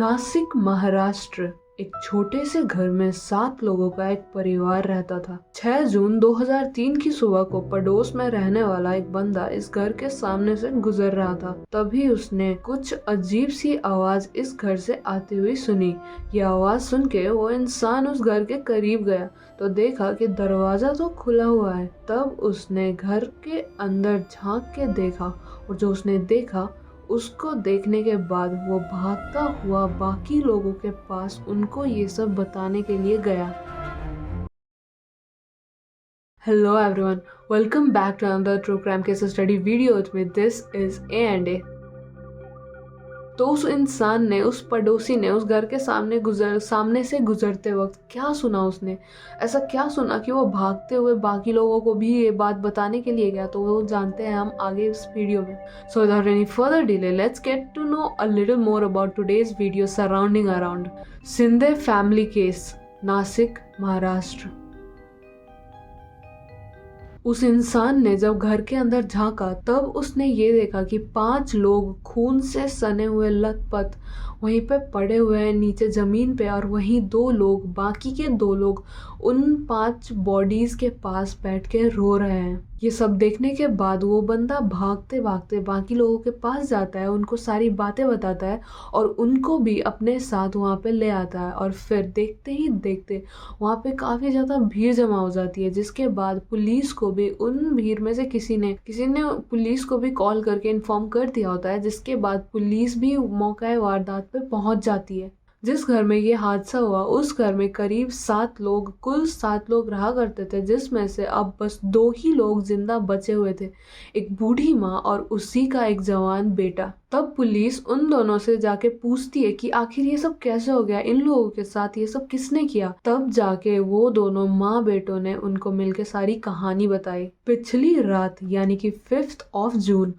नासिक, महाराष्ट्र। एक छोटे से घर में 7 लोगों का एक परिवार रहता था। 6 जून 2003 की सुबह को पड़ोस में रहने वाला एक बंदा इस घर के सामने से गुजर रहा था। तभी उसने कुछ अजीब सी आवाज इस घर से आती हुई सुनी। ये आवाज सुन के वो इंसान उस घर के करीब गया तो देखा कि दरवाजा तो खुला हुआ है। तब उसने घर के अंदर झांक के देखा और जो उसने देखा उसको देखने के बाद वो भागता हुआ बाकी लोगों के पास उनको ये सब बताने के लिए गया। Hello everyone, welcome back to another true crime case study video with me. This is A&A। तो उस इंसान ने, उस पड़ोसी ने उस घर के सामने से गुजरते वक्त क्या सुना? उसने ऐसा क्या सुना कि वो भागते हुए बाकी लोगों को भी ये बात बताने के लिए गया? तो वो जानते हैं हम आगे इस वीडियो में। So without any further delay let's get to know a little more about today's video surrounding around Shinde family case, Nashik, Maharashtra. उस इंसान ने जब घर के अंदर झांका तब उसने ये देखा कि 5 लोग खून से सने हुए लथपथ वहीं पे पड़े हुए हैं नीचे जमीन पे, और वहीं 2 लोग, बाकी के 2 लोग उन 5 बॉडीज के पास बैठ के रो रहे हैं। ये सब देखने के बाद वो बंदा भागते भागते बाकी लोगों के पास जाता है, उनको सारी बातें बताता है और उनको भी अपने साथ वहाँ पे ले आता है। और फिर देखते ही देखते वहाँ पे काफ़ी ज़्यादा भीड़ जमा हो जाती है, जिसके बाद पुलिस को भी उन भीड़ में से किसी ने पुलिस को भी कॉल करके इन्फॉर्म कर दिया होता है, जिसके बाद पुलिस भी मौका वारदात पे पहुंच जाती है। जिस घर में ये हादसा हुआ उस घर में करीब 7 लोग, कुल 7 लोग रहा करते थे, जिसमें से अब बस 2 ही लोग जिंदा बचे हुए थे, एक बूढ़ी माँ और उसी का एक जवान बेटा। तब पुलिस उन दोनों से जाके पूछती है कि आखिर ये सब कैसे हो गया, इन लोगों के साथ ये सब किसने किया? तब जाके वो दोनों माँ बेटों ने उनको मिलके सारी कहानी बताई। पिछली रात यानी कि 5 जून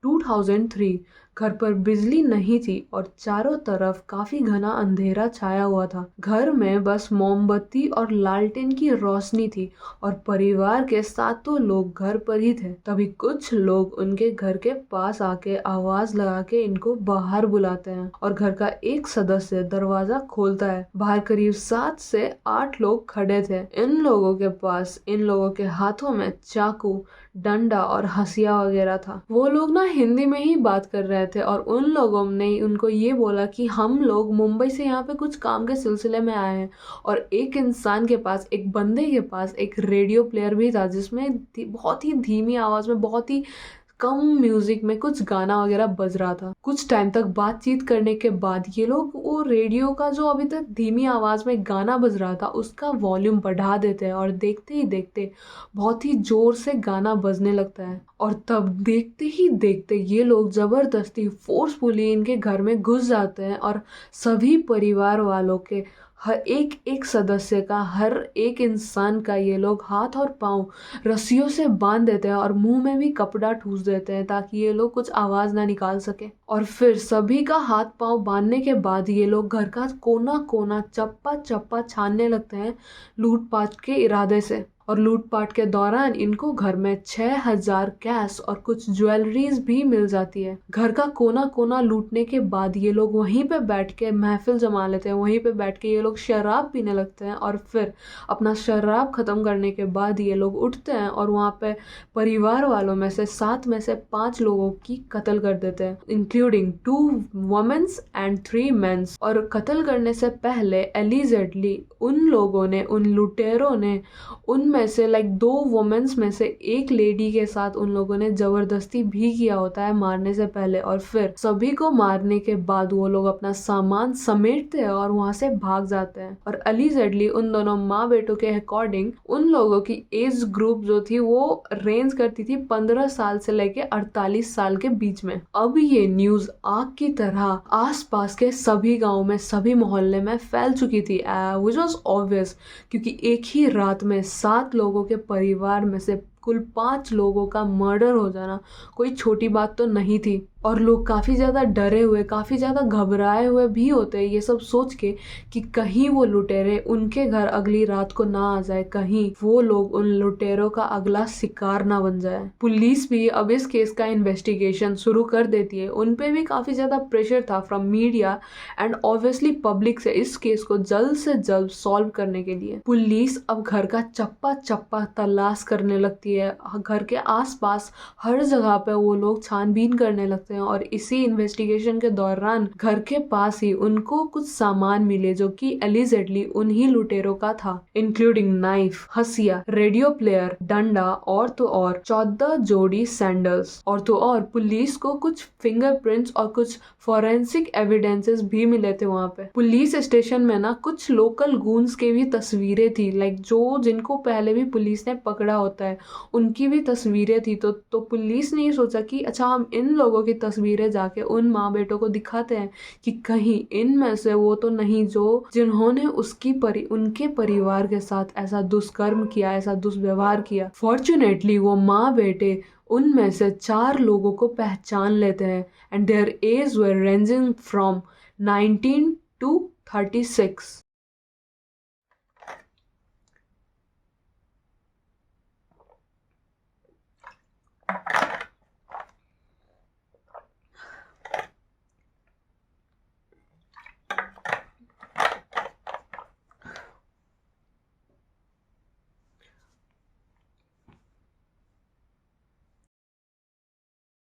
2003 घर पर बिजली नहीं थी और चारों तरफ काफी घना अंधेरा छाया हुआ था। घर में बस मोमबत्ती और लालटेन की रोशनी थी और परिवार के 7 लोग घर पर ही थे। तभी कुछ लोग उनके घर के पास आके आवाज लगा के इनको बाहर बुलाते हैं और घर का एक सदस्य दरवाजा खोलता है। बाहर करीब 7 से 8 लोग खड़े थे। इन लोगों के हाथों में चाकू, डंडा और हंसिया वगैरह था। वो लोग ना हिंदी में ही बात कर रहे थे और उन लोगों ने उनको ये बोला कि हम लोग मुंबई से यहाँ पे कुछ काम के सिलसिले में आए हैं। और एक इंसान के पास, एक बंदे के पास एक रेडियो प्लेयर भी था, जिसमें बहुत ही धीमी आवाज में, बहुत ही कम म्यूजिक में कुछ गाना वगैरह बज रहा था। कुछ टाइम तक बातचीत करने के बाद ये लोग वो रेडियो का जो अभी तक धीमी आवाज में गाना बज रहा था उसका वॉल्यूम बढ़ा देते हैं और देखते ही देखते बहुत ही जोर से गाना बजने लगता है। और तब देखते ही देखते ये लोग जबरदस्ती फोर्सफुली इनके घर में घुस जाते हैं और सभी परिवार वालों के हर एक सदस्य का, हर एक इंसान का ये लोग हाथ और पांव रस्सियों से बांध देते हैं और मुंह में भी कपड़ा ठूस देते हैं ताकि ये लोग कुछ आवाज ना निकाल सके। और फिर सभी का हाथ पांव बांधने के बाद ये लोग घर का कोना कोना, चप्पा चप्पा छानने लगते हैं लूटपाट के इरादे से। और लूटपाट के दौरान इनको घर में 6000 कैश और कुछ ज्वेलरीज भी मिल जाती है। घर का कोना कोना लूटने के बाद ये लोग वहीं पे बैठ के महफिल जमा लेते हैं। वहीं पे बैठ के ये लोग शराब पीने लगते हैं और फिर अपना शराब खत्म करने के बाद ये लोग उठते हैं और वहाँ पे परिवार वालों में से 7 में से 5 लोगों की कत्ल कर देते हैं, इंक्लूडिंग 2 वुमेन्स एंड 3 मेंस। और कत्ल करने से पहले एलिजेडली उन लोगों ने, उन लुटेरों ने, उनमें से 2 वुमेन्स में से एक लेडी के साथ उन लोगों ने जबरदस्ती भी किया होता है मारने से पहले। और फिर सभी को मारने के बाद वो लोग अपना सामान समेटते हैं और वहां से भाग जाते हैं। और अलीजेडली उन दोनों माँ बेटों के अकॉर्डिंग उन लोगों की एज ग्रुप जो थी वो रेंज करती थी 15 साल से लेके 48 साल के बीच में। अब ये न्यूज आग की तरह आसपास के सभी गाँव में, सभी मोहल्ले में फैल चुकी थी, व्हिच वाज ऑब्वियस, क्योंकि एक ही रात में 7 लोगों के परिवार में से कुल 5 लोगों का मर्डर हो जाना कोई छोटी बात तो नहीं थी। और लोग काफ़ी ज़्यादा डरे हुए, काफ़ी ज़्यादा घबराए हुए भी होते हैं ये सब सोच के कि कहीं वो लुटेरे उनके घर अगली रात को ना आ जाए, कहीं वो लोग उन लुटेरों का अगला शिकार ना बन जाए। पुलिस भी अब इस केस का इन्वेस्टिगेशन शुरू कर देती है। उन पे भी काफ़ी ज़्यादा प्रेशर था from media and obviously public से इस केस को जल्द से जल्द सॉल्व करने के लिए। पुलिस अब घर का चप्पा चप्पा तलाश करने लगती है, घर के आसपास हर जगह पे वो लोग छानबीन करने लगते हैं और इसी इन्वेस्टिगेशन के दौरान घर के पास ही उनको कुछ सामान मिले जो कि एलिजेडली उन्हीं लुटेरों का था, इंक्लूडिंग नाइफ, हसिया, रेडियो प्लेयर, डंडा और तो और 14 जोड़ी सैंडल्स। और तो और पुलिस को कुछ फिंगरप्रिंट्स और कुछ फॉरेंसिक एविडेंसेस भी मिले थे वहां पे। पुलिस स्टेशन में ना कुछ लोकल गूंस के भी तस्वीरें थी, लाइक जो जिनको पहले भी पुलिस ने पकड़ा होता है उनकी भी तस्वीरें थी। तो पुलिस ने ये सोचा कि अच्छा हम इन लोगों की तस्वीरें जाके उन माँ बेटों को दिखाते हैं कि कहीं इनमें से वो तो नहीं जो जिन्होंने उनके परिवार के साथ ऐसा दुष्कर्म किया, ऐसा दुष्व्यवहार किया। फॉर्चुनेटली वो माँ बेटे उनमें से 4 लोगों को पहचान लेते हैं and their age were ranging from 19 to 36।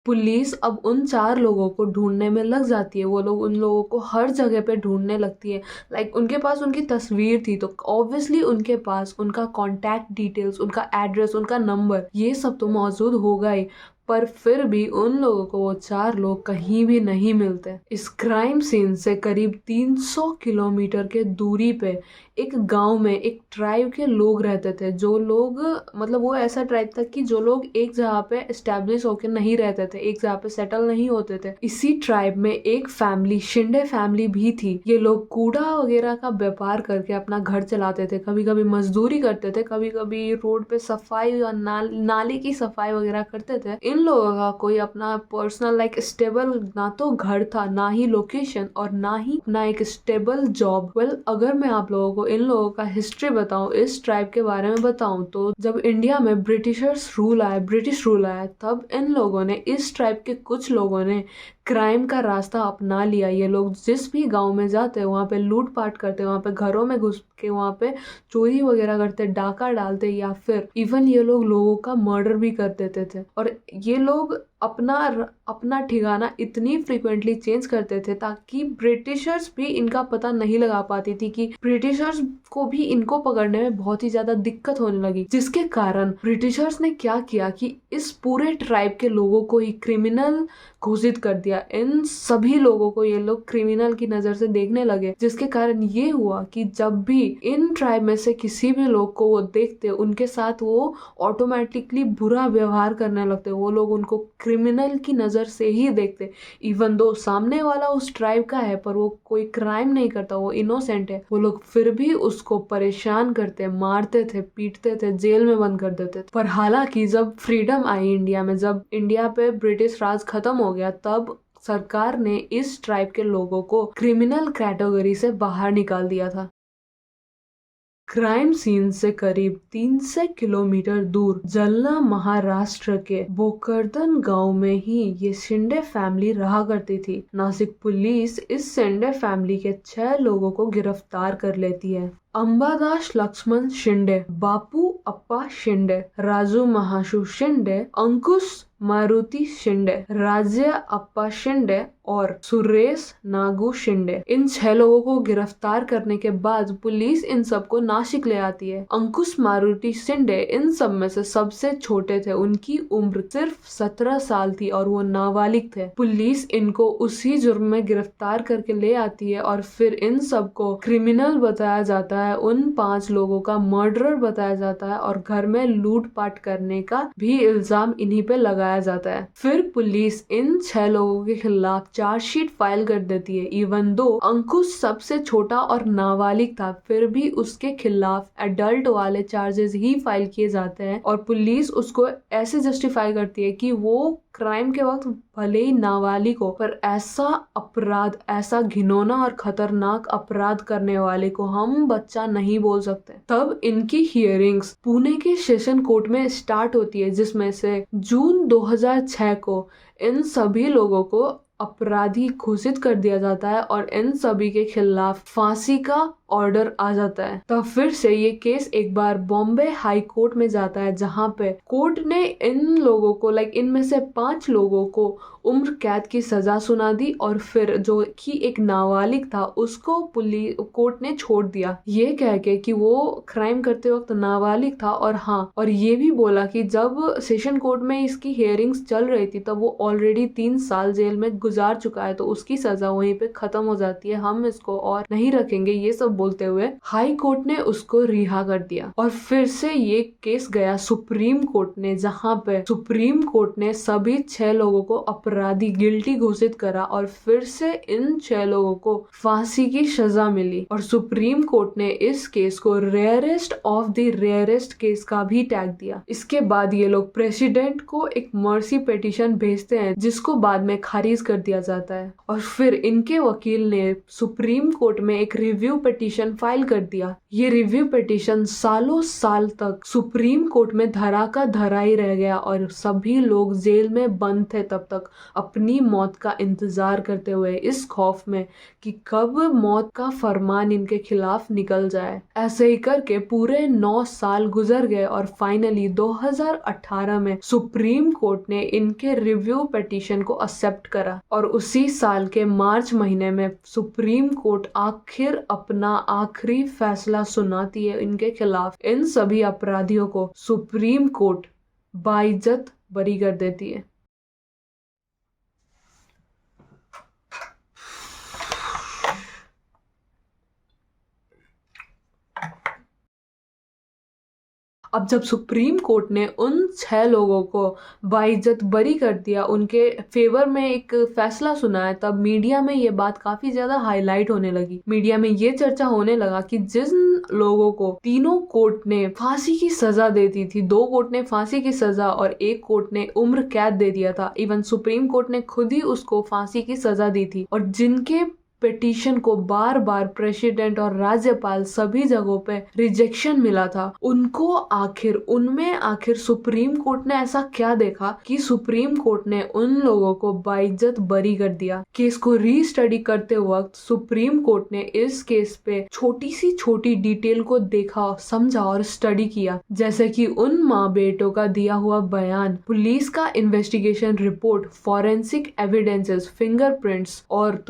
Police अब उन 4 लोगों को ढूंढने में लग जाती है। वो लोग उन लोगों को हर जगह पे ढूंढने लगती है। लाइक उनके पास उनकी तस्वीर थी तो ऑब्वियसली उनके पास उनका कॉन्टैक्ट डिटेल्स, उनका एड्रेस, उनका नंबर, ये सब तो मौजूद होगा ही। पर फिर भी उन लोगों को वो 4 लोग कहीं भी नहीं मिलते। इस क्राइम सीन से करीब 300 किलोमीटर के दूरी पे एक गांव में एक ट्राइब के लोग रहते थे। जो लोग मतलब वो ऐसा ट्राइब था कि जो लोग एक जगह पे एस्टेब्लिश होकर नहीं रहते थे, एक जगह पे सेटल नहीं होते थे। इसी ट्राइब में एक फैमिली, शिंदे फैमिली भी थी। ये लोग कूड़ा वगैरह का व्यापार करके अपना घर चलाते थे, कभी कभी मजदूरी करते थे, कभी कभी रोड पे सफाई और नाले की सफाई वगैरह करते थे। इन लोगों का कोई अपना पर्सनल लाइक स्टेबल ना तो घर था, ना ही लोकेशन और ना ही अपना एक स्टेबल जॉब। अगर मैं आप लोगों को इन लोगों का हिस्ट्री बताऊं, इस ट्राइब के बारे में बताऊं, तो जब इंडिया में ब्रिटिश रूल आया तब इन लोगों ने, इस ट्राइब के कुछ लोगों ने क्राइम का रास्ता अपना लिया। ये लोग जिस भी गांव में जाते हैं वहां पे लूटपाट करते, वहां पे घरों में घुस के वहां पे चोरी वगैरह करते, डाका डालते, या फिर इवन ये लोग लोगों का मर्डर भी कर देते थे। और ये लोग अपना ठिकाना इतनी फ्रिक्वेंटली चेंज करते थे ताकि ब्रिटिशर्स भी इनका पता नहीं लगा पाती थी, कि ब्रिटिशर्स को भी इनको पकड़ने में बहुत ही ज्यादा दिक्कत होने लगी। जिसके कारण ब्रिटिशर्स ने क्या किया कि इस पूरे ट्राइब के लोगों को ही क्रिमिनल घोषित कर दिया। इन सभी लोगों को ये लोग क्रिमिनल की नजर से देखने लगे, जिसके कारण ये हुआ कि जब भी इन ट्राइब में से किसी भी लोग को वो देखते, उनके साथ वो ऑटोमेटिकली बुरा व्यवहार करने लगते। वो लोग उनको क्रिमिनल की नजर से ही देखते, इवन दो सामने वाला उस ट्राइब का है पर वो कोई क्राइम नहीं करता, वो इनोसेंट है। वो लोग फिर भी उसको परेशान करते, मारते थे, पीटते थे, जेल में बंद कर देते थे। पर हालांकि जब फ्रीडम आई इंडिया में, जब इंडिया पे ब्रिटिश राज खत्म हो गया, तब सरकार ने इस ट्राइब के लोगों को क्रिमिनल कैटेगरी से बाहर निकाल दिया था। क्राइम सीन से करीब 300 किलोमीटर दूर जलना, महाराष्ट्र के भोकरदन गांव में ही ये शिंदे फैमिली रहा करती थी। नासिक पुलिस इस शिंदे फैमिली के 6 लोगों को गिरफ्तार कर लेती है। अंबादास लक्ष्मण शिंदे, बापू अप्पा शिंदे, राजू महाशु शिंदे, अंकुश मारुति शिंदे, राज्य अप्पा शिंदे और सुरेश नागू शिंदे। इन 6 लोगों को गिरफ्तार करने के बाद पुलिस इन सबको नासिक ले आती है। अंकुश मारुति शिंदे इन सब में से सबसे छोटे थे, उनकी उम्र सिर्फ 17 साल थी और वो नाबालिग थे। पुलिस इनको उसी जुर्म में गिरफ्तार करके ले आती है और फिर इन सबको क्रिमिनल बताया जाता है, उन 5 लोगों का मर्डरर बताया जाता है और घर में लूटपाट करने का भी इल्जाम इन्हीं पे लगाया जाता है। फिर पुलिस इन 6 लोगों के खिलाफ चार्जशीट फाइल कर देती है। इवन दो अंकुश सबसे छोटा और नाबालिग था, फिर भी उसके खिलाफ एडल्ट वाले चार्जेस ही फाइल किए जाते हैं और पुलिस उसको ऐसे जस्टिफाई करती है कि वो क्राइम के वक्त भले ही नाबालिग हो, पर ऐसा अपराध, ऐसा घिनौना और खतरनाक अपराध करने वाले को हम बच्चा नहीं बोल सकते। तब इनकी हियरिंग्स पुणे के सेशन कोर्ट में स्टार्ट होती है, जिसमें से जून 2006 को इन सभी लोगों को अपराधी घोषित कर दिया जाता है और इन सभी के खिलाफ फांसी का ऑर्डर आ जाता है। तब फिर से ये केस एक बार बॉम्बे हाई कोर्ट में जाता है, जहां पे कोर्ट ने इन लोगों को इनमें से 5 लोगों को उम्र कैद की सजा सुना दी और फिर जो कि एक नाबालिग था उसको पुलिस कोर्ट ने छोड़ दिया, ये कह के कि वो क्राइम करते वक्त नाबालिग था। और हाँ, और ये भी बोला कि जब सेशन कोर्ट में इसकी हियरिंग्स चल रही थी तब वो ऑलरेडी 3 साल जेल में गुजार चुका है, तो उसकी सजा वहीं पे खत्म हो जाती है, हम इसको और नहीं रखेंगे, ये सब बोलते हुए हाई कोर्ट ने उसको रिहा कर दिया। और फिर से ये केस गया सुप्रीम कोर्ट ने, जहां पे सुप्रीम कोर्ट ने सभी 6 लोगों को अपराधी गिल्टी घोषित करा और फिर से इन 6 लोगों को फांसी की सजा मिली। और सुप्रीम कोर्ट ने इस केस को rarest of the rarest case का भी टैग दिया। इसके बाद ये लोग प्रेसिडेंट को एक मर्सी पिटीशन भेजते हैं, जिसको बाद में खारिज कर दिया जाता है। और फिर इनके वकील ने सुप्रीम कोर्ट में एक रिव्यू पिटीशन फाइल कर दिया। ये रिव्यू पिटीशन सालों साल तक सुप्रीम कोर्ट में धरा का धरा ही रह गया और सभी लोग जेल में बंद थे तब तक, अपनी मौत का इंतजार करते हुए, इस खौफ में कि कब मौत का फरमान इनके खिलाफ निकल जाए। ऐसे ही करके पूरे 9 साल गुजर गए और फाइनली 2018 में सुप्रीम कोर्ट ने इनके रिव्यू पिटीशन को एक्सेप्ट करा और उसी साल के मार्च महीने में सुप्रीम कोर्ट आखिर अपना आखिरी फैसला सुनाती है इनके खिलाफ। इन सभी अपराधियों को सुप्रीम कोर्ट बाइज्जत बरी कर देती है। अब जब सुप्रीम कोर्ट ने उन 6 लोगों को बाइज्जत बरी कर दिया, उनके फेवर में एक फैसला सुनाया, तब मीडिया में ये बात काफी ज्यादा हाईलाइट होने लगी। मीडिया में ये चर्चा होने लगा कि जिन लोगों को तीनों कोर्ट ने फांसी की सजा दे दी थी, 2 कोर्ट ने फांसी की सजा और 1 कोर्ट ने उम्र कैद दे दिया था, इवन सुप्रीम कोर्ट ने खुद ही उसको फांसी की सजा दी थी, और जिनके पिटीशन को बार बार प्रेसिडेंट और राज्यपाल सभी जगहों पे रिजेक्शन मिला था, उनमें आखिर सुप्रीम कोर्ट ने ऐसा क्या देखा कि सुप्रीम कोर्ट ने उन लोगों को बाइज्जत बरी कर दिया। केस को रीस्टडी करते वक्त सुप्रीम कोर्ट ने इस केस पे छोटी सी छोटी डिटेल को देखा, समझा और स्टडी किया, जैसे कि उन माँ बेटों का दिया हुआ बयान, पुलिस का investigation report, forensic evidences, fingerprints और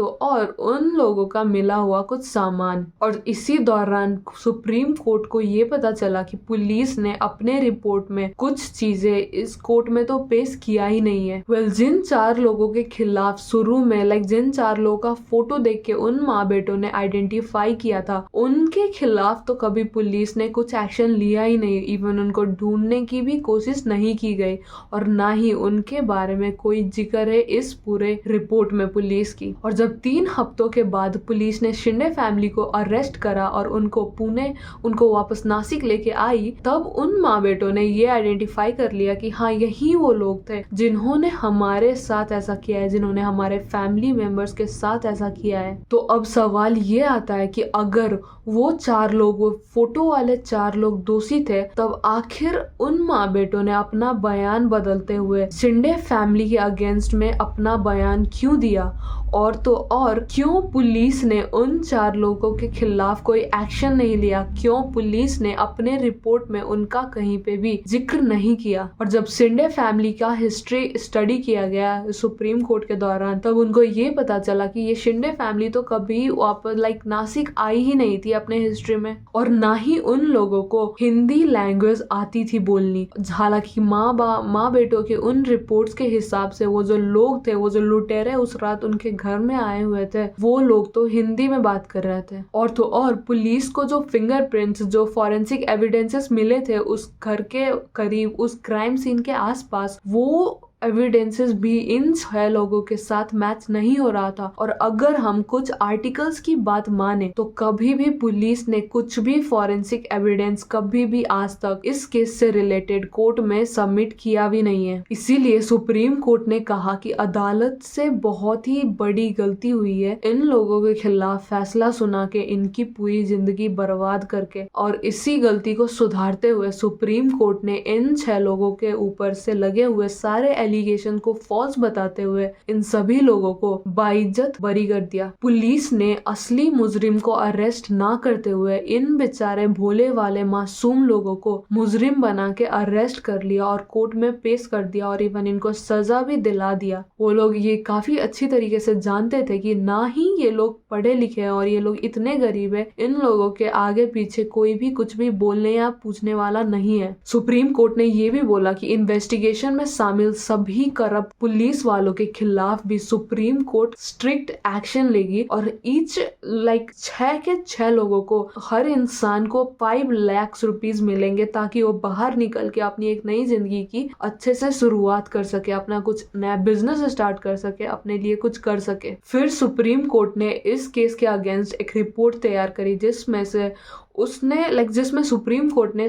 उन लोगों का मिला हुआ कुछ सामान। और इसी दौरान सुप्रीम कोर्ट को ये पता चला कि पुलिस ने अपने रिपोर्ट में कुछ चीजें इस कोर्ट में तो पेश किया ही नहीं है। जिन 4 लोगों के खिलाफ शुरू में जिन 4 लोगों का फोटो देख के उन माँ बेटों ने आइडेंटिफाई किया था, उनके खिलाफ तो कभी पुलिस ने कुछ एक्शन लिया ही नहीं, इवन उनको ढूंढने की भी कोशिश नहीं की गई और ना ही उनके बारे में कोई जिक्र है इस पूरे रिपोर्ट में पुलिस की। और जब 3 हफ्तों के बाद पुलिस ने शिंदे फैमिली को अरेस्ट करा और उनको वापस नासिक लेके आई, तब उन माँ बेटों ने ये आइडेंटिफाई कर लिया कि हाँ, यही वो लोग थे जिन्होंने हमारे साथ ऐसा किया है, जिन्होंने हमारे फैमिली मेंबर्स के साथ ऐसा किया है। तो अब सवाल ये आता है कि अगर वो 4 लोग, वो फोटो वाले 4 लोग दोषी थे, तब आखिर उन माँ बेटों ने अपना बयान बदलते हुए शिंदे फैमिली के अगेंस्ट में अपना बयान क्यों दिया, और क्यों पुलिस ने उन 4 लोगों के खिलाफ कोई एक्शन नहीं लिया, क्यों पुलिस ने अपने रिपोर्ट में उनका कहीं पे भी जिक्र नहीं किया। और जब शिंदे फैमिली का हिस्ट्री स्टडी किया गया सुप्रीम कोर्ट के दौरान, तब उनको ये पता चला कि ये शिंदे फैमिली तो कभी वापस नासिक आई ही नहीं थी अपने हिस्ट्री में, और ना ही उन लोगों को हिंदी लैंग्वेज आती थी बोलनी। हालांकि माँ बेटों के उन रिपोर्ट्स के हिसाब से वो जो लोग थे, वो जो लुटेरे उस रात उनके घर में आए हुए थे, वो लोग तो हिंदी में बात कर रहे थे। और पुलिस को जो फिंगरप्रिंट्स, जो फॉरेंसिक एविडेंसेस मिले थे उस घर के करीब, उस क्राइम सीन के आसपास, वो एविडेंसेस भी इन 6 लोगों के साथ मैच नहीं हो रहा था। और अगर हम कुछ आर्टिकल्स की बात माने तो कभी भी पुलिस ने कुछ भी फॉरेंसिक एविडेंस कभी भी आज तक इस केस से रिलेटेड कोर्ट में सबमिट किया भी नहीं है। इसीलिए सुप्रीम कोर्ट ने कहा कि अदालत से बहुत ही बड़ी गलती हुई है इन लोगों के खिलाफ फैसला सुना के इनकी पूरी जिंदगी बर्बाद करके। और इसी गलती को सुधारते हुए सुप्रीम कोर्ट ने इन 6 लोगों के ऊपर से लगे हुए सारे एलिगेशन को फॉल्स बताते हुए इन सभी लोगों को बाइज्जत बरी कर दिया। पुलिस ने असली मुजरिम को अरेस्ट ना करते हुए इन बेचारे भोले वाले मासूम लोगों को मुजरिम बना के अरेस्ट कर लिया और कोर्ट में पेश कर दिया और इवन इनको सजा भी दिला दिया। वो लोग ये काफी अच्छी तरीके से जानते थे कि ना ही ये लोग पढ़े लिखे हैं और ये लोग इतने गरीब है, इन लोगों के आगे पीछे कोई भी कुछ भी बोलने या पूछने वाला नहीं है। सुप्रीम कोर्ट ने ये भी बोला कि इन्वेस्टिगेशन में शामिल सभी करप्ट पुलिस वालों के खिलाफ भी सुप्रीम कोर्ट स्ट्रिक्ट एक्शन लेगी और ईच 6 के 6 लोगों को हर इंसान को 5 लाख रुपीस मिलेंगे ताकि वो बाहर निकल के अपनी एक नई जिंदगी की अच्छे से शुरुआत कर सके, अपना कुछ नया बिजनेस स्टार्ट कर सके, अपने लिए कुछ कर सके। फिर सुप्रीम कोर्ट ने इस केस के अगेंस्ट एक रिपोर्ट तैयार करी जिसमें सुप्रीम कोर्ट ने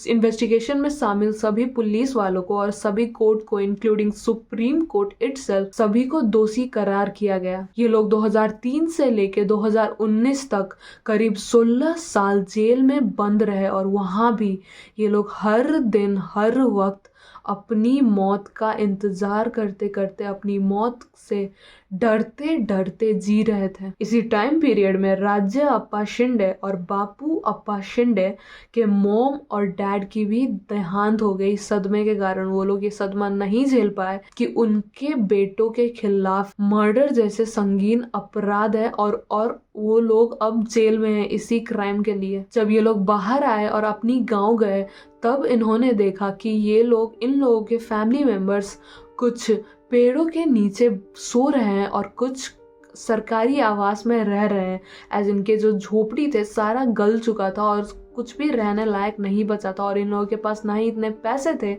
इन्वेस्टिगेशन में शामिल सभी पुलिस वालों को और सभी कोर्ट को इंक्लूडिंग सुप्रीम कोर्ट इटसेल्फ सभी को दोषी करार किया गया। ये लोग 2003 से लेके 2019 तक करीब 16 साल जेल में बंद रहे और वहां भी ये लोग हर दिन हर वक्त अपनी मौत का इंतजार करते करते अपनी मौत से डरते डरते जी रहे थे। इसी टाइम पीरियड में राज्य अप्पा शिंदे और बापू अप्पा शिंदे के मॉम और डैड की भी देहांत हो गई सदमे के कारण। वो लोग ये सदमा नहीं झेल पाए कि उनके बेटों के खिलाफ मर्डर जैसे संगीन अपराध है और वो लोग अब जेल में हैं इसी क्राइम के लिए। जब ये लोग बाहर आए और अपनी गांव गए तब इन्होंने देखा कि इन लोगों के फैमिली मेंबर्स कुछ पेड़ों के नीचे सो रहे हैं और कुछ सरकारी आवास में रह रहे हैं। एज इनके जो झोपड़ी थे सारा गल चुका था और कुछ भी रहने लायक नहीं बचा था और इन लोगों के पास ना ही इतने पैसे थे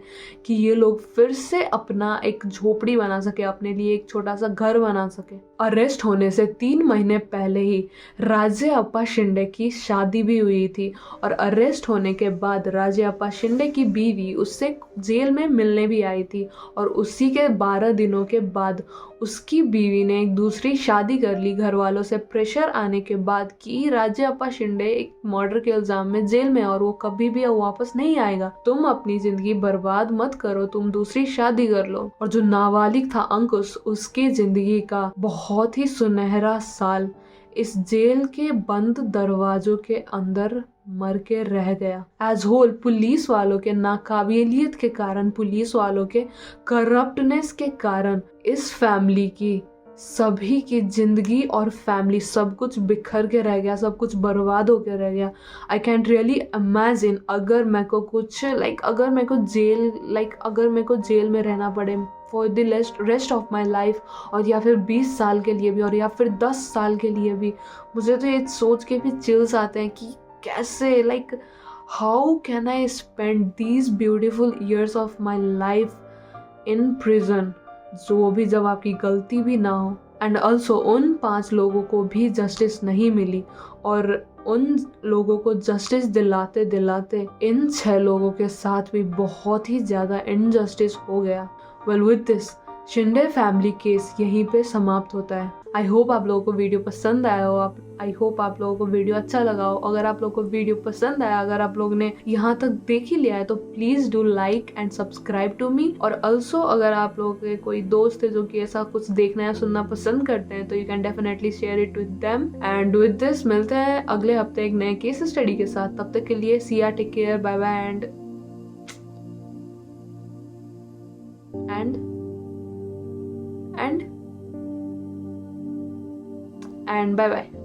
कि ये लोग फिर से अपना एक झोपड़ी बना सके, अपने लिए एक छोटा सा घर बना सके। अरेस्ट होने से 3 महीने पहले ही राज्य अप्पा शिंदे की शादी भी हुई थी और अरेस्ट होने के बाद राज्य अप्पा शिंदे की बीवी उससे जेल में मिलने भी आई थी और उसी के 12 दिनों के बाद उसकी बीवी ने एक दूसरी शादी कर ली घर वालों से प्रेशर आने के बाद कि राज्य अप्पा शिंदे एक मर्डर के इल्जाम में जेल में और वो कभी भी वापस नहीं आएगा, तुम अपनी जिंदगी बर्बाद मत करो, तुम दूसरी शादी कर लो। और जो नाबालिग था अंकुश, उसकी जिंदगी का बहुत ही सुनहरा साल इस जेल के बंद दरवाजों के अंदर मर के रह गया। एज होल पुलिस वालों के नाकाबिलियत के कारण, पुलिस वालों के करप्टनेस के कारण इस फैमिली की सभी की जिंदगी और फैमिली सब कुछ बिखर के रह गया, सब कुछ बर्बाद होके रह गया। आई कैंट रियली इमेजिन अगर मेरे को जेल में रहना पड़े for the rest of my life और या फिर 20 साल के लिए भी और या फिर 10 साल के लिए भी, मुझे तो ये सोच के भी चिल्स आते हैं कि कैसे how can I spend these beautiful years of my life in prison, जो भी जब आपकी गलती भी ना हो। एंड ऑल्सो उन 5 लोगों को भी जस्टिस नहीं मिली और उन लोगों को जस्टिस दिलाते दिलाते इन 6 लोगों के साथ भी बहुत ही ज्यादा इनजस्टिस हो गया। Well with this Shinde family case यहीं पे समाप्त होता है। आई होप आप लोगों को वीडियो पसंद आया हो, आई होप आप लोगों को वीडियो अच्छा लगा हो। अगर आप लोगों को वीडियो पसंद आया, अगर आप लोगों ने यहाँ तक देख ही लिया है तो please do like and subscribe to me. और ऑल्सो अगर आप लोगों के कोई दोस्त है जो कि ऐसा कुछ देखना या सुनना पसंद करते हैं तो you can definitely share it with them. And with this मिलते हैं अगले हफ्ते एक नए केस स्टडी के साथ। तब तक के लिए see ya, take care, bye bye and bye bye.